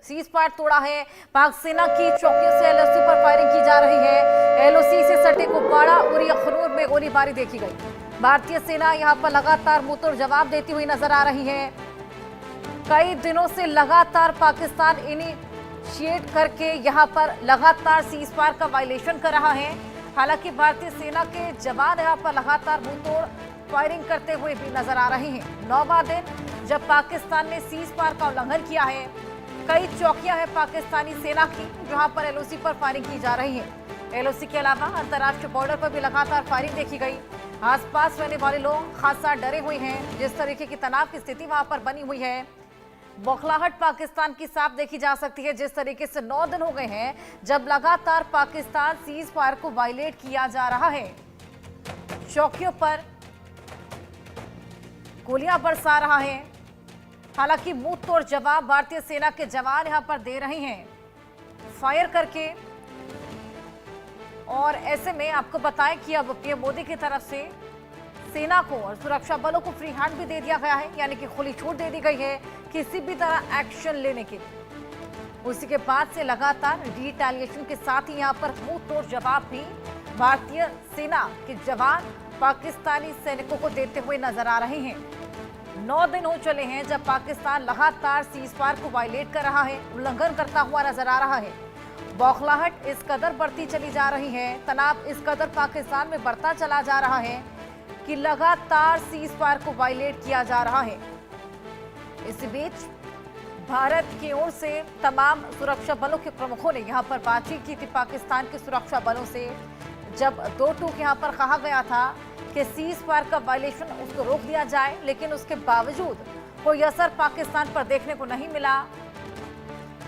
Cease fire तोड़ा है। पाक सेना की चौकियों से एलओसी पर फायरिंग की जा रही है। एलओसी से सटे कुपवाड़ा और अखनूर में गोलीबारी देखी गई। भारतीय सेना यहां पर लगातार मुंहतोड़ जवाब देती हुई नजर आ रही है। कई दिनों से लगातार पाकिस्तान इनिशिएट करके यहां पर लगातार सीज फायर का वायलेशन कर रहा है। हालांकि भारतीय सेना के जवान यहां पर लगातार मुंहतोड़ फायरिंग करते हुए भी नजर आ रहे हैं। 9वां दिन जब पाकिस्तान ने सीज फायर का उल्लंघन किया है। कई चौकियां हैं पाकिस्तानी सेना की जहां पर एलओसी पर फायरिंग की जा रही है। एलओसी के अलावा अंतर्राष्ट्रीय बॉर्डर पर भी लगातार फायरिंग देखी गई। आसपास रहने वाले लोग खासा डरे हुए हैं। जिस तरीके की तनाव की स्थिति वहां पर बनी हुई है, बौखलाहट पाकिस्तान की साफ देखी जा सकती है। जिस तरीके से 9 दिन हो गए हैं जब लगातार पाकिस्तान सीज फायर को वायलेट किया जा रहा है। चौकियों पर गोलियां बरसा रहा है। हालांकि मुंह तोड़ जवाब भारतीय सेना के जवान यहां पर दे रहे हैं फायर करके। और ऐसे में आपको बताएं कि अब पीएम मोदी की तरफ से सेना को और सुरक्षा बलों को फ्री हैंड भी दे दिया गया है, यानी कि खुली छूट दे दी गई है किसी भी तरह एक्शन लेने के लिए। उसी के बाद से लगातार रिटेलिएशन के साथ ही यहां पर मुंह तोड़ जवाब भी भारतीय सेना के जवान पाकिस्तानी सैनिकों को देते हुए नजर आ रहे हैं। 9 दिन हो चले हैं जब पाकिस्तान लगातार सीज फायर को वायलेट कर रहा है, उल्लंघन करता हुआ नजर आ रहा है। बौखलाहट इस कदर बढ़ती चली जा रही है, तनाव इस कदर पाकिस्तान में बढ़ता चला जा रहा है कि लगातार सीज फायर को वायलेट किया जा रहा है। इसी बीच भारत की ओर से तमाम सुरक्षा बलों के प्रमुखों ने यहां पर बातचीत की थी पाकिस्तान के सुरक्षा बलों से। जब 2 टूक यहां पर कहा गया था कि सीज फायर का वायलेशन उसको रोक दिया जाए, लेकिन उसके बावजूद कोई असर पाकिस्तान पर देखने को नहीं मिला।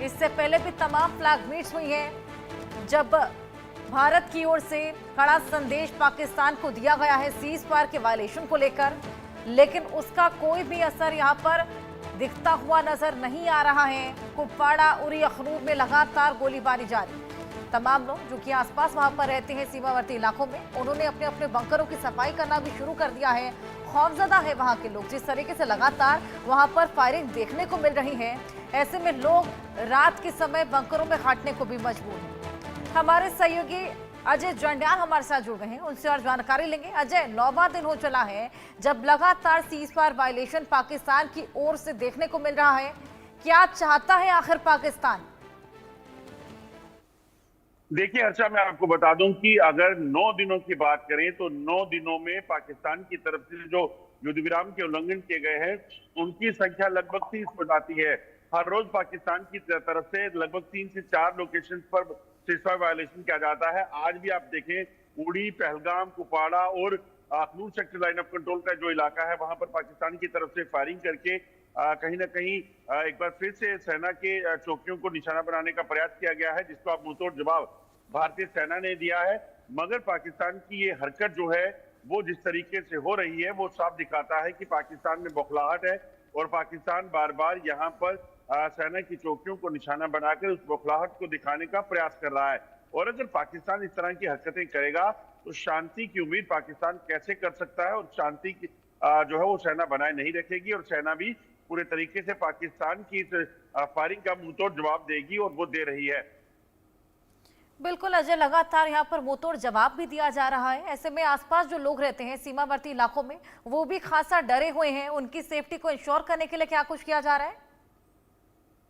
इससे पहले भी तमाम फ्लैग मीट्स हुई हैं जब भारत की ओर से कड़ा संदेश पाकिस्तान को दिया गया है सीज फायर के वायलेशन को लेकर, लेकिन उसका कोई भी असर यहां पर दिखता हुआ नजर नहीं आ रहा है। कुपवाड़ा उरी अखनूर में लगातार गोलीबारी जारी। तमाम लोग जो कि आसपास वहां पर रहते हैं सीमावर्ती इलाकों में, उन्होंने अपने अपने बंकरों की सफाई करना भी शुरू कर दिया है। खौफजदा है वहां के लोग, जिस तरीके से लगातार वहां पर फायरिंग देखने को मिल रही है। ऐसे में लोग रात के समय बंकरों में काटने को भी मजबूर हैं। हमारे सहयोगी अजय जंडियाल हमारे साथ जुड़ गए हैं, उनसे और जानकारी लेंगे। अजय, 9वां दिन हो चला है जब लगातार सीज फायर वायलेशन पाकिस्तान की ओर से देखने को मिल रहा है। क्या चाहता है आखिर पाकिस्तान? देखिए अर्चा, मैं आपको बता दूं कि अगर 9 दिनों की बात करें तो 9 दिनों में पाकिस्तान की तरफ से जो युद्ध विराम के उल्लंघन किए गए हैं उनकी संख्या लगभग 30 हो जाती है। हर रोज पाकिस्तान की तरफ से लगभग 3 से 4 लोकेशन पर सीजफायर वायलेशन किया जाता है। आज भी आप देखें, उड़ी, पहलगाम, कुपवाड़ा और Akhnoor sector line of control का जो इलाका है वहां पर पाकिस्तान की तरफ से फायरिंग करके कहीं ना कहीं एक बार फिर से सेना के चौकियों को निशाना बनाने का प्रयास किया गया है, जिसको आप मुंहतोड़ जवाब भारतीय सेना ने दिया है। मगर पाकिस्तान की ये हरकत जो है वो जिस तरीके से हो रही है वो साफ दिखाता है कि पाकिस्तान में बौखलाहट है और पाकिस्तान बार बार यहाँ पर सेना की चौकियों को निशाना बनाकर उस बौखलाहट को दिखाने का प्रयास कर रहा है। और अगर पाकिस्तान इस तरह की हरकतें करेगा तो शांति की उम्मीद पाकिस्तान कैसे कर सकता है, और शांति की जो है वो सेना बनाए नहीं रखेगी और सेना भी पूरे तरीके से पाकिस्तान की फायरिंग का मुंहतोड़ जवाब देगी और वो दे रही है। बिल्कुल अजय, लगातार यहाँ पर मुंहतोड़ जवाब भी दिया जा रहा है। ऐसे में आसपास जो लोग रहते हैं सीमावर्ती इलाकों में, वो भी खासा डरे हुए हैं। उनकी सेफ्टी को इंश्योर करने के लिए क्या कुछ किया जा रहा है?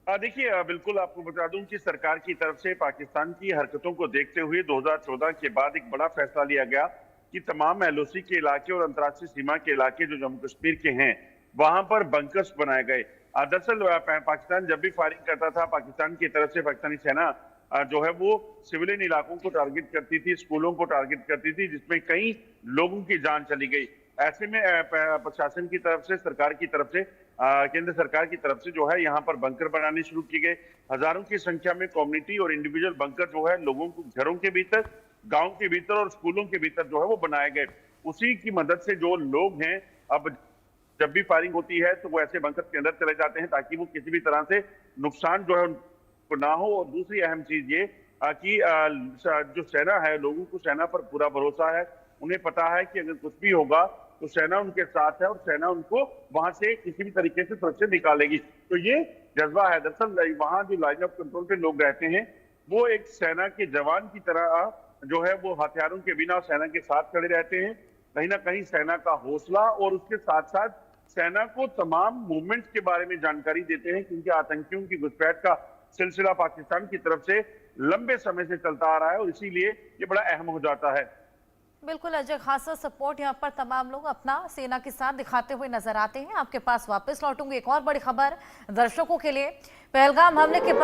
देखिए बिल्कुल आपको बता दूं कि सरकार की तरफ से पाकिस्तान की हरकतों को देखते हुए 2014 के बाद एक बड़ा फैसला लिया गया कि तमाम एलओसी के इलाके और अंतर्राष्ट्रीय सीमा के इलाके जो जम्मू कश्मीर के हैं वहां पर बंकर्स बनाए गए। दरअसल पाकिस्तान जब भी फायरिंग करता था, पाकिस्तान की तरफ से पाकिस्तानी सेना जो है वो सिविलियन इलाकों को टारगेट करती थी, स्कूलों को टारगेट करती थी, जिसमें कई लोगों की जान चली गई। ऐसे में प्रशासन की तरफ से, सरकार की तरफ से, केंद्र सरकार की तरफ से जो है यहाँ पर बंकर बनाने शुरू किए गए। हजारों की संख्या में कम्युनिटी और इंडिविजुअल बंकर जो है लोगों को घरों के भीतर, गांव के भीतर और स्कूलों के भीतर जो है वो बनाए गए। उसी की मदद से जो लोग हैं अब जब भी फायरिंग होती है तो वो ऐसे बंकर के अंदर चले जाते हैं ताकि वो किसी भी तरह से नुकसान जो है उनको ना हो। और दूसरी अहम चीज ये कि जो सेना है, लोगों को सेना पर पूरा भरोसा है। उन्हें पता है कि अगर कुछ भी होगा तो सेना उनके साथ है और सेना उनको वहां से किसी भी तरीके से सुरक्षित निकालेगी। तो ये जज्बा है। दरअसल वहां जो लाइन ऑफ कंट्रोल पे लोग रहते हैं वो एक सेना के जवान की तरह जो है वो हथियारों के बिना सेना के साथ खड़े रहते हैं। कहीं ना कहीं सेना का हौसला और उसके साथ साथ सेना को तमाम मूवमेंट्स के बारे में जानकारी देते हैं, क्योंकि आतंकियों की घुसपैठ का सिलसिला पाकिस्तान की तरफ से लंबे समय से चलता आ रहा है और इसीलिए ये बड़ा अहम हो जाता है। बिल्कुल अजय, खासा सपोर्ट यहाँ पर तमाम लोग अपना सेना के साथ दिखाते हुए नजर आते हैं। आपके पास वापस लौटूंगी एक और बड़ी खबर दर्शकों के लिए। पहलगाम हमले के बाद